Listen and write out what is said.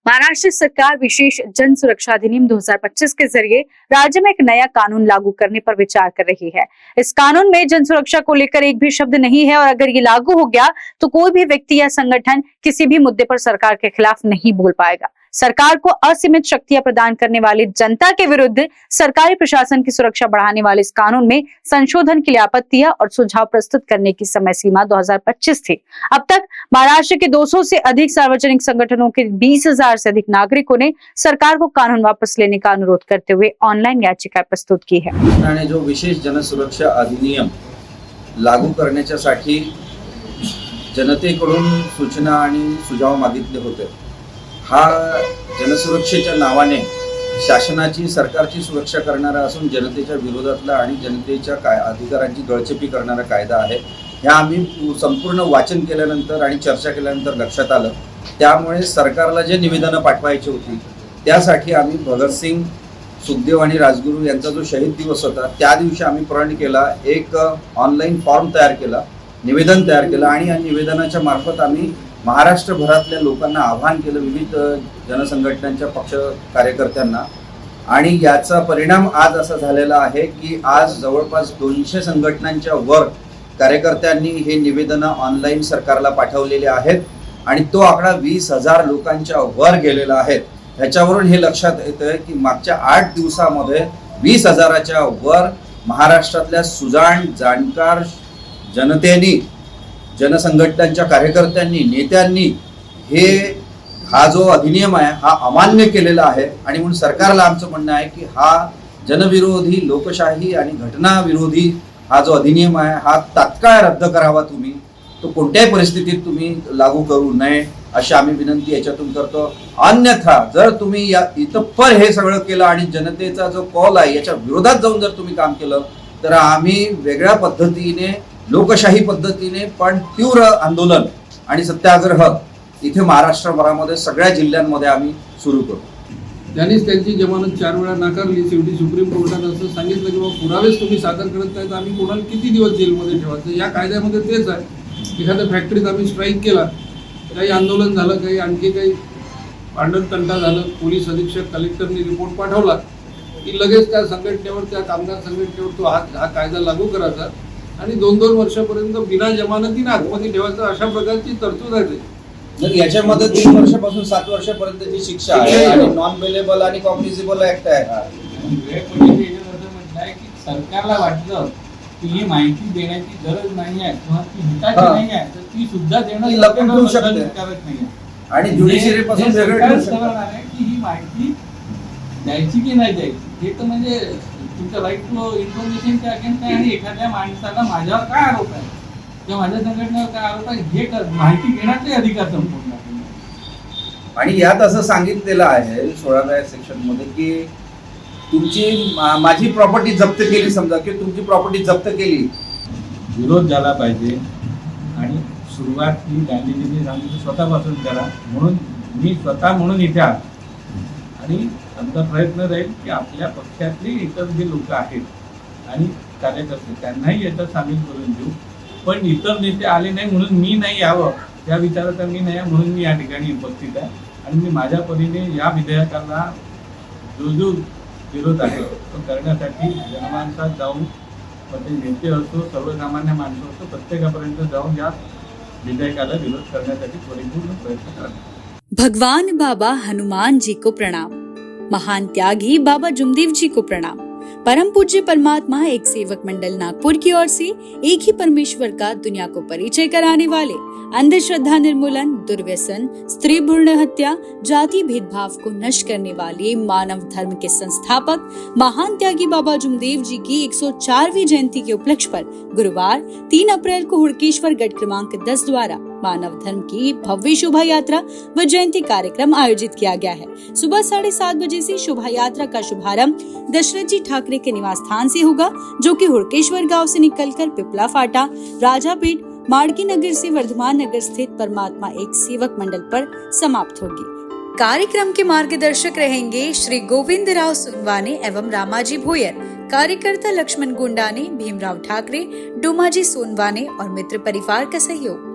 महाराष्ट्र सरकार विशेष जन सुरक्षा अधिनियम 2025 के जरिए राज्य में एक नया कानून लागू करने पर विचार कर रही है। इस कानून में जन सुरक्षा को लेकर एक भी शब्द नहीं है और अगर ये लागू हो गया तो कोई भी व्यक्ति या संगठन किसी भी मुद्दे पर सरकार के खिलाफ नहीं बोल पाएगा। सरकार को असीमित शक्तियां प्रदान करने वाली जनता के विरुद्ध सरकारी प्रशासन की सुरक्षा बढ़ाने वाले इस कानून में संशोधन के लिए आपत्तियां और सुझाव प्रस्तुत करने की समय सीमा 2025 थी। अब तक महाराष्ट्र के 200 से अधिक सार्वजनिक संगठनों के 20,000 से अधिक नागरिकों ने सरकार को कानून वापस लेने का अनुरोध करते हुए ऑनलाइन याचिका प्रस्तुत की है। जो विशेष जनसुरक्षा अधिनियम लागू करण्यासाठी जनतेकडून सूचना आणि सुझाव मागितले होते। हा जनसुरक्षेच्या नावाने शासनाची सरकारची सुरक्षा करणारा असून जनतेच्या विरोधातला आणि जनतेच्या अधिकारांची गळचेपी करणारा कायदा आहे। ह्या आम्ही संपूर्ण वाचन केल्यानंतर आणि चर्चा केल्यानंतर लक्षात आलं। त्यामुळे सरकारला जे निवेदनं पाठवायची होती त्यासाठी आम्ही भगतसिंग, सुखदेव आणि राजगुरू यांचा जो शहीद दिवस होता त्या दिवशी आम्ही प्रण केला, एक ऑनलाईन फॉर्म तयार केला, निवेदन तयार केलं आणि या निवेदनाच्या मार्फत आम्ही महाराष्ट्रभरातल्या लोकांना आवाहन केलं, विविध जनसंघटनांच्या पक्ष कार्यकर्त्यांना। आणि याचा परिणाम आज असा झालेला आहे की आज जवळपास 200 संघटनांच्या वर कार्यकर्त्यांनी हे निवेदन ऑनलाईन सरकारला पाठवलेले आहेत आणि तो आकडा 20,000 लोकांच्या वर गेलेला आहे। ह्याच्यावरून हे लक्षात येतं की मागच्या 8 दिवसामध्ये 20,000च्या वर महाराष्ट्रातल्या सुजाण जाणकार जनतेने, जनसंघटनांच्या कार्यकर्त्यांनी, नेत्यांनी हा जो अधिनियम आहे हा अमान्य केलेला आहे। आणि म्हणून सरकारला आमचं म्हणणं आहे की हा जनविरोधी, लोकशाही आणि घटना विरोधी हा जो अधिनियम आहे हा तात्काळ रद्द करावा। तुम्ही तो कोणत्याही परिस्थितीत तुम्ही लागू करू नये अशी आम्ही विनंती याच्यातून करतो। अन्यथा जर तुम्ही या इतपर हे सगळं केलं आणि जनतेचा जो कॉल आहे याच्या विरोधात जाऊन जर तुम्ही काम केलं तर आम्ही वेगळ्या पद्धतीने, लोकशाही पद्धतीने पण तीव्र आंदोलन आणि सत्याग्रह इथे महाराष्ट्रभरामध्ये सगळ्या जिल्ह्यांमध्ये आम्ही सुरू करू। त्यांनीच त्यांची जमानत 4 वेळा नाकारली। शेवटी सुप्रीम कोर्टाने असं सांगितलं की बाबा पुरावेच तुम्ही सादर करत नाही तर आम्ही कोणाला किती दिवस जेलमध्ये ठेवायचं। या कायद्यामध्ये तेच आहे। एखाद्या फॅक्टरीत आम्ही स्ट्राईक केला, काही आंदोलन झालं, काही आणखी काही भांडणतंटा झालं, पोलीस अधीक्षक, कलेक्टरनी रिपोर्ट पाठवला की लगेच त्या संघटनेवर, त्या कामगार संघटनेवर तो हा कायदा लागू करायचा आणि 2-2 वर्षापर्यंत बिना जमानतीने आतमध्ये ठेवायचं, अशा प्रकारची तरतूद आहे। तर याच्यामध्ये 3 वर्षापासून 7 वर्षापर्यंतची शिक्षा आहे आणि नॉन बेलेबल आणि कॉग्निझेबल ऍक्ट आहे। की सरकारला वाटलं की ही माहिती देण्याची गरज नाही आहे किंवा ती हिताची नाही आहे तर ती सुद्धा देणं लपून ठेवू शकते नाही आणि ज्युडिशरी पासून वेगळं आहे की ही माहिती द्यायची की नाही द्यायची। हे तर म्हणजे तुमचं राईट टू इन्फॉर्मेशनच्या अगेन्स्ट आहे। आणि एखाद्या माणसाला माझ्यावर काय आरोप आहे किंवा माझ्या संघटनेवर काय आरोप आहे हे माहिती घेण्याचे अधिकार संपूर्ण। आणि यात असं सांगितलेलं आहे 16व्या सेक्शन मध्ये की तुमची माझी प्रॉपर्टी जप्त केली, समजा की तुमची प्रॉपर्टी जप्त केली, विरोध झाला पाहिजे आणि सुरुवात ही गांधीजींनी सांगितलं स्वतःपासून करा। म्हणून मी स्वतः म्हणून इथे आलो आणि आमचा प्रयत्न राहील की आपल्या पक्षातली इतर जे लोक आहेत आणि कार्यकर्ते त्यांनाही याच्यात सामील करून देऊ। पण इतर नेते आले नाही म्हणून मी नाही यावं या विचाराचा मी नाही म्हणून मी या ठिकाणी उपस्थित आहे। आणि मी माझ्या परीने या विधेयकाला जो विरोध आहे तो करण्यासाठी जनमानसात जाऊन, ते नेते असो, सर्वसामान्य माणसं असो, प्रत्येकापर्यंत जाऊन या विधेयकाला विरोध करण्यासाठी परिपूर्ण प्रयत्न करणार। भगवान बाबा हनुमान जी को प्रणाम, महान त्यागी बाबा जुमदेव जी को प्रणाम। परम पूज्य परमात्मा एक सेवक मंडल नागपुर की ओर से एक ही परमेश्वर का दुनिया को परिचय कराने वाले, अंधश्रद्धा निर्मूलन, दुर्व्यसन, स्त्री भ्रूण हत्या, जाति भेदभाव को नष्ट करने वाले मानव धर्म के संस्थापक महान त्यागी बाबा जुमदेव जी की 104वीं जयंती के उपलक्ष्य पर गुरुवार 3 अप्रैल को हुड़केश्वर गढ़ क्रमांक 10 द्वारा मानव धर्म की भव्य शोभा यात्रा व जयंती कार्यक्रम आयोजित किया गया है। सुबह 7:30 बजे से शोभा यात्रा का शुभारंभ दशरथ जी ठाकरे के निवास स्थान से होगा, जो कि हुड़केश्वर गांव से निकलकर पिपला फाटा, राजापेट, माड़की नगर से वर्धमान नगर स्थित परमात्मा एक सेवक मंडल पर समाप्त होगी। कार्यक्रम के मार्गदर्शक रहेंगे श्री गोविंद राव सोनवाने एवं रामाजी भोयर, कार्यकर्ता लक्ष्मण गुंडाने, भीमराव ठाकरे, डोमाजी सोनवाने और मित्र परिवार का सहयोग।